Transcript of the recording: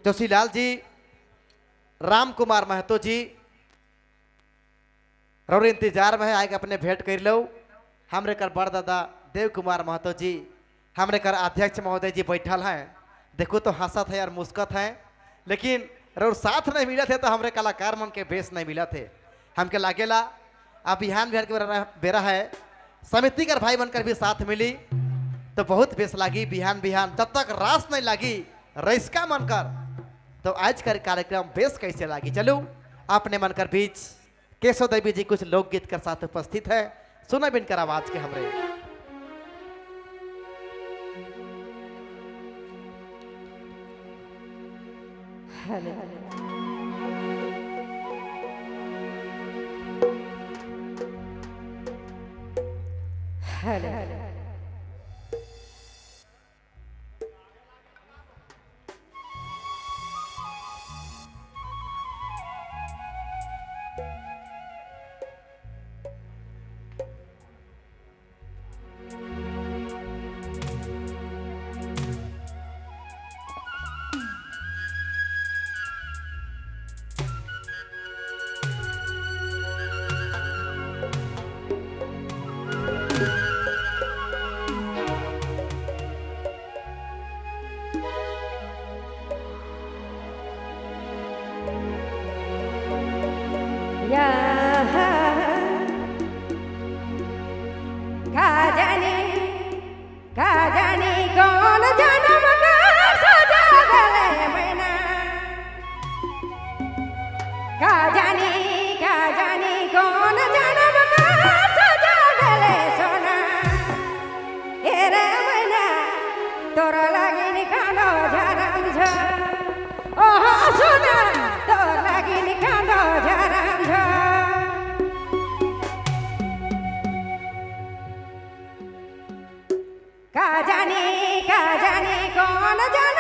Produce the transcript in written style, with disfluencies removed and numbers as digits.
जोशीलाल जी, राम कुमार महतो जी और इंतजार में है आए अपने भेंट कर लो। हमरे कर बड़ दादा देव कुमार महतो जी, हमरे कर अध्यक्ष महोदय जी बैठल हैं। देखो तो हंसत है और मुस्कत है, लेकिन और साथ नहीं मिला थे तो हमरे कलाकार मन के बेस नहीं मिला थे। हमके लागेला अब बिहान बिहार के बेरा है, समिति कर भाई बनकर भी साथ मिली तो बहुत बेस लागी। बिहान बिहान जब तक रास नहीं लागी रईसका मन कर, तो आज का कार्यक्रम बेस कैसे लागी। चलो अपने मन कर बीच केशव देवी जी कुछ लोकगीत के साथ उपस्थित है, सुना बिन कर आवाज के हमरे। हेलो हेलो काजनी कौन जन्म का सजा गले मैना काजनी कौन जन्म का सजा गले सोना ए रे मैना तोरा लागिन कांदो झरम झ ओह सोना तोरा लागिन कांदो झरम झ काजनी कौन जाने